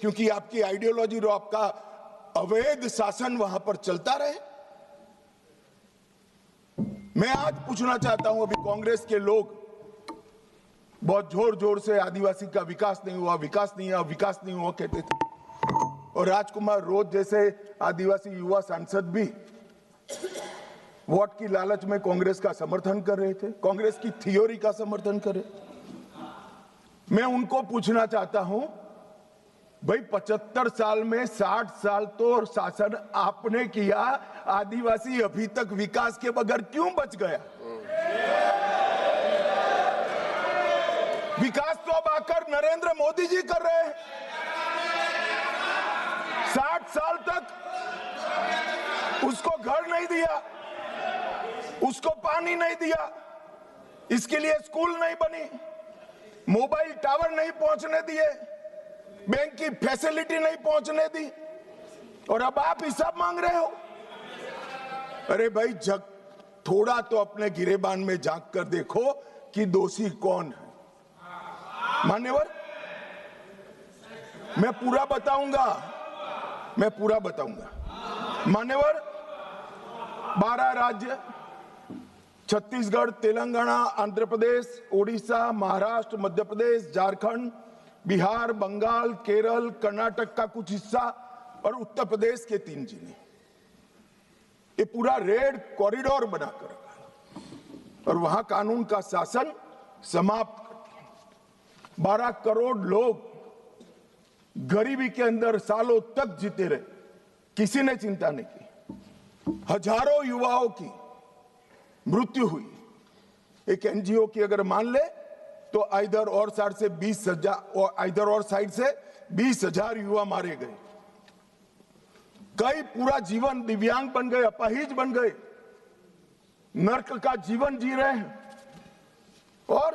क्योंकि आपकी आइडियोलॉजी और आपका अवैध शासन वहां पर चलता रहे। मैं आज पूछना चाहता हूं, अभी कांग्रेस के लोग बहुत जोर जोर से आदिवासी का विकास नहीं हुआ, विकास नहीं हुआ, विकास नहीं हुआ कहते थे, और राजकुमार रोज जैसे आदिवासी युवा सांसद भी वोट की लालच में कांग्रेस का समर्थन कर रहे थे, कांग्रेस की थ्योरी का समर्थन कर रहे। मैं उनको पूछना चाहता हूं, भाई 75 साल में 60 साल तो शासन आपने किया, आदिवासी अभी तक विकास के बगैर क्यों बच गया? विकास तो अब आकर नरेंद्र मोदी जी कर रहे हैं। 60 साल तक उसको घर नहीं दिया, उसको पानी नहीं दिया, इसके लिए स्कूल नहीं बनी, मोबाइल टावर नहीं पहुंचने दिए, बैंक की फैसिलिटी नहीं पहुंचने दी, और अब आप हिसाब मांग रहे हो। अरे भाई, जग थोड़ा तो अपने गिरेबान में झांक कर देखो कि दोषी कौन है। मान्यवर, मैं पूरा बताऊंगा। मान्यवर, 12 राज्य, छत्तीसगढ़, तेलंगाना, आंध्र प्रदेश, ओडिशा, महाराष्ट्र, मध्य प्रदेश, झारखंड, बिहार, बंगाल, केरल, कर्नाटक का कुछ हिस्सा और उत्तर प्रदेश के 3 जिले, ये पूरा रेड कॉरिडोर बनाकर रखा और वहां कानून का शासन समाप्त कर दिया। 12 करोड़ लोग गरीबी के अंदर सालों तक जीते रहे, किसी ने चिंता नहीं की। हजारों युवाओं की मृत्यु हुई। एक एनजीओ की अगर मान ले तो इधर और साइड से 20,000 युवा मारे गए। कई पूरा जीवन दिव्यांग बन गए, अपाहिज बन गए, नर्क का जीवन जी रहे हैं और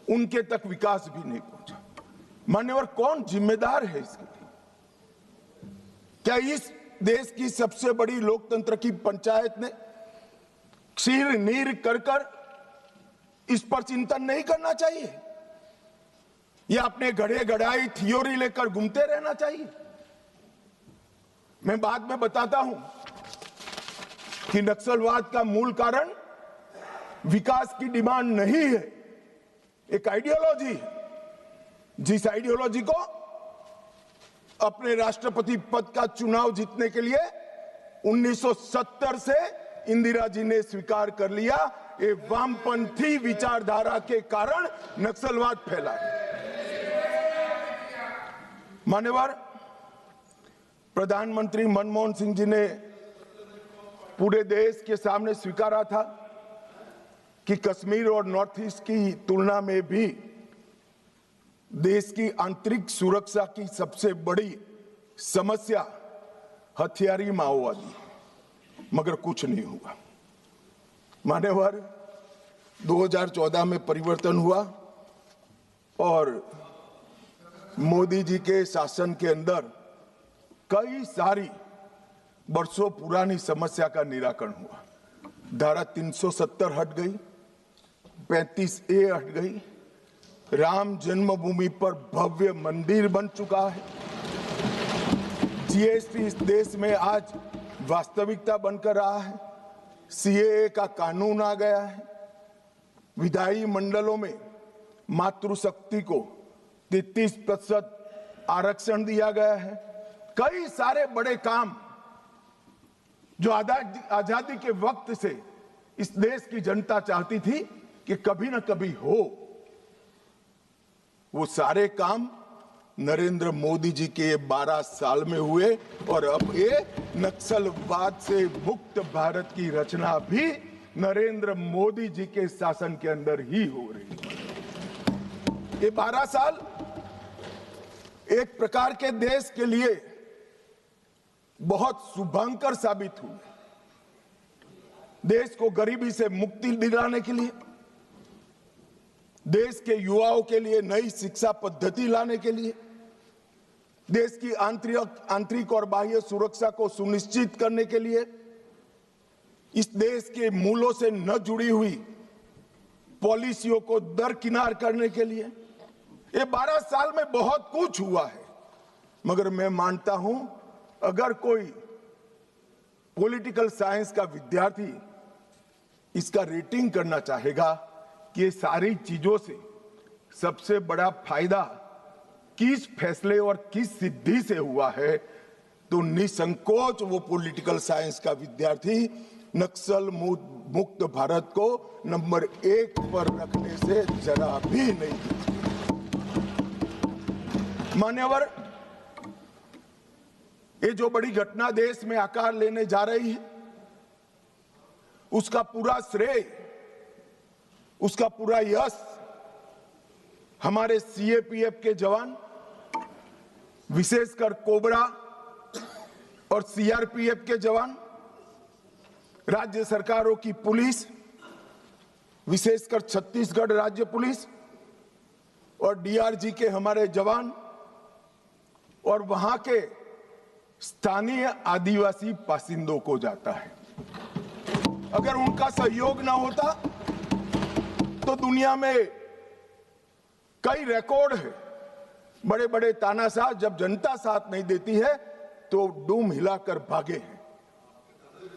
उनके तक विकास भी नहीं पहुंचा। मान्यवर, कौन जिम्मेदार है इसके लिए? क्या इस देश की सबसे बड़ी लोकतंत्र की पंचायत ने क्षीर नीर कर इस पर चिंतन नहीं करना चाहिए, या अपने गढ़े गढ़ाई थ्योरी लेकर घूमते रहना चाहिए? मैं बाद में बताता हूं कि नक्सलवाद का मूल कारण विकास की डिमांड नहीं है, एक आइडियोलॉजी है। जिस आइडियोलॉजी को अपने राष्ट्रपति पद का चुनाव जीतने के लिए 1970 से इंदिरा जी ने स्वीकार कर लिया, ये वामपंथी विचारधारा के कारण नक्सलवाद फैला है। मान्यवर, प्रधानमंत्री मनमोहन सिंह जी ने पूरे देश के सामने स्वीकारा था कि कश्मीर और नॉर्थ ईस्ट की तुलना में भी देश की आंतरिक सुरक्षा की सबसे बड़ी समस्या हथियारी माओवादी, मगर कुछ नहीं हुआ। मान्यवर, 2014 में परिवर्तन हुआ और मोदी जी के शासन के अंदर कई सारी वर्षों पुरानी समस्या का निराकरण हुआ। धारा 370 हट गई, 35A हट गई, राम जन्मभूमि पर भव्य मंदिर बन चुका है, जीएसटी इस देश में आज वास्तविकता बनकर रहा है, सीएए का कानून आ गया है, विधायी मंडलों में मातृशक्ति को 33% आरक्षण दिया गया है। कई सारे बड़े काम जो आजादी के वक्त से इस देश की जनता चाहती थी कि कभी ना कभी हो, वो सारे काम नरेंद्र मोदी जी के 12 साल में हुए और अब ये नक्सलवाद से मुक्त भारत की रचना भी नरेंद्र मोदी जी के शासन के अंदर ही हो रही है। ये 12 साल एक प्रकार के देश के लिए बहुत शुभंकर साबित हुए। देश को गरीबी से मुक्ति दिलाने के लिए, देश के युवाओं के लिए नई शिक्षा पद्धति लाने के लिए, देश की आंतरिक और बाह्य सुरक्षा को सुनिश्चित करने के लिए, इस देश के मूलों से न जुड़ी हुई पॉलिसियों को दरकिनार करने के लिए, ये 12 साल में बहुत कुछ हुआ है। मगर मैं मानता हूं अगर कोई पॉलिटिकल साइंस का विद्यार्थी इसका रेटिंग करना चाहेगा कि ये सारी चीजों से सबसे बड़ा फायदा किस फैसले और किस सिद्धि से हुआ है, तो निसंकोच वो पॉलिटिकल साइंस का विद्यार्थी नक्सल मुक्त भारत को नंबर 1 पर रखने से जरा भी नहीं। मान्यवर, ये जो बड़ी घटना देश में आकार लेने जा रही है, उसका पूरा श्रेय, उसका पूरा यश हमारे सीएपीएफ के जवान, विशेषकर कोबरा और सीआरपीएफ के जवान, राज्य सरकारों की पुलिस, विशेषकर छत्तीसगढ़ राज्य पुलिस और डीआरजी के हमारे जवान और वहां के स्थानीय आदिवासी बासिंदों को जाता है। अगर उनका सहयोग ना होता तो दुनिया में कई रिकॉर्ड है, बड़े बड़े तानाशाह जब जनता साथ नहीं देती है तो डूम हिलाकर भागे हैं।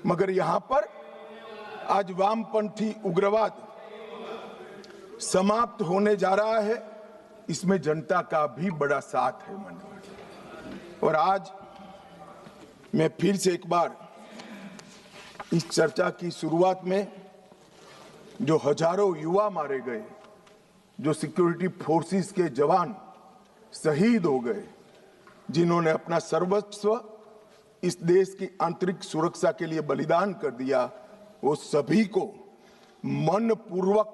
मगर यहां पर आज वामपंथी उग्रवाद समाप्त होने जा रहा है, इसमें जनता का भी बड़ा साथ है। और आज मैं फिर से एक बार इस चर्चा की शुरुआत में जो हजारों युवा मारे गए, जो सिक्योरिटी फोर्सेस के जवान शहीद हो गए, जिन्होंने अपना सर्वस्व इस देश की आंतरिक सुरक्षा के लिए बलिदान कर दिया, वो सभी को मन पूर्वक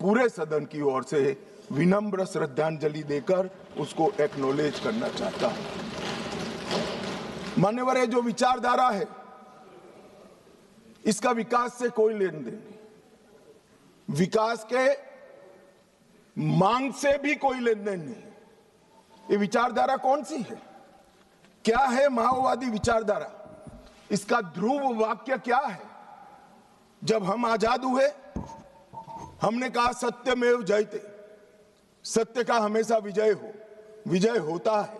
पूरे सदन की ओर से विनम्र श्रद्धांजलि देकर उसको एक्नॉलेज करना चाहता हूं। मान्यवर, जो विचारधारा है इसका विकास से कोई लेन देन नहीं, विकास के मांग से भी कोई लेन देन नहीं। ये विचारधारा कौन सी है? क्या है माओवादी विचारधारा? इसका ध्रुव वाक्य क्या है? जब हम आजाद हुए हमने कहा सत्यमेव जयते, सत्य का हमेशा विजय होता है।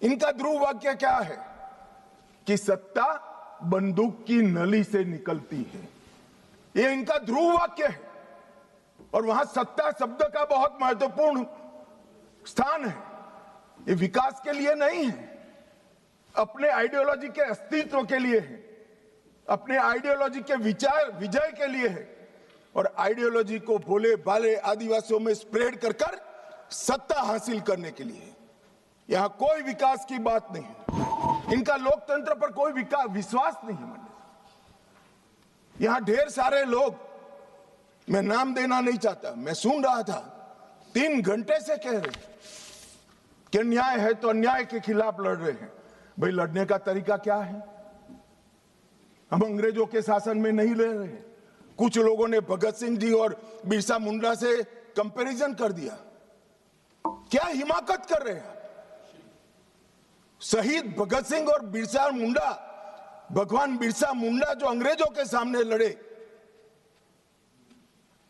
इनका ध्रुव वाक्य क्या है? कि सत्ता बंदूक की नली से निकलती है, ये इनका ध्रुव वाक्य है। और वहां सत्ता शब्द का बहुत महत्वपूर्ण स्थान है। ये विकास के लिए नहीं है, अपने आइडियोलॉजी के अस्तित्व के लिए है, अपने आइडियोलॉजी के विजय के लिए है। और आइडियोलॉजी को भोले भाले आदिवासियों में स्प्रेड कर सत्ता हासिल करने के लिए। यहां कोई विकास की बात नहीं है, इनका लोकतंत्र पर कोई विश्वास नहीं है। यहां ढेर सारे लोग, मैं नाम देना नहीं चाहता, मैं सुन रहा था 3 घंटे से कह रहे हैं कि अन्याय है तो अन्याय के खिलाफ लड़ रहे हैं। भाई, लड़ने का तरीका क्या है? हम अंग्रेजों के शासन में नहीं रह रहे हैं। कुछ लोगों ने भगत सिंह जी और बिरसा मुंडा से कंपैरिजन कर दिया। क्या हिमाकत कर रहे हैं? शहीद भगत सिंह और बिरसा मुंडा, भगवान बिरसा मुंडा जो अंग्रेजों के सामने लड़े,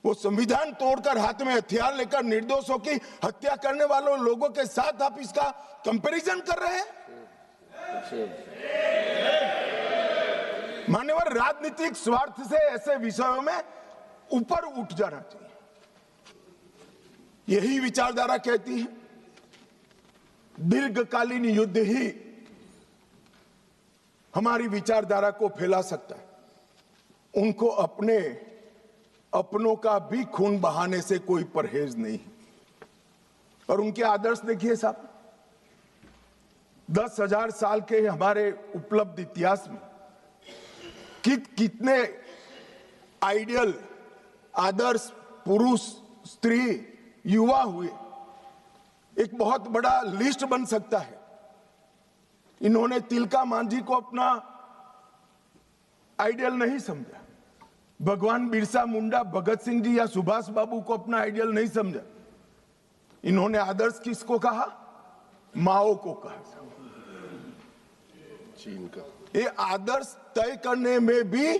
वो संविधान तोड़कर हाथ में हथियार लेकर निर्दोषों की हत्या करने वालों लोगों के साथ आप इसका कंपैरिजन कर रहे हैं? मान्यवर, राजनीतिक स्वार्थ से ऐसे विषयों में ऊपर उठ जाना चाहिए। यही विचारधारा कहती है दीर्घकालीन युद्ध ही हमारी विचारधारा को फैला सकता है। उनको अपनों का भी खून बहाने से कोई परहेज नहीं। और उनके आदर्श देखिए साहब, 10,000 साल के हमारे उपलब्ध इतिहास में कितने आइडियल आदर्श पुरुष, स्त्री, युवा हुए, एक बहुत बड़ा लिस्ट बन सकता है। इन्होंने तिलका मांझी को अपना आइडियल नहीं समझा, भगवान बिरसा मुंडा, भगत सिंह जी या सुभाष बाबू को अपना आइडियल नहीं समझा। इन्होंने आदर्श किसको कहा? माओ को कहा। चीन का ये आदर्श तय करने में भी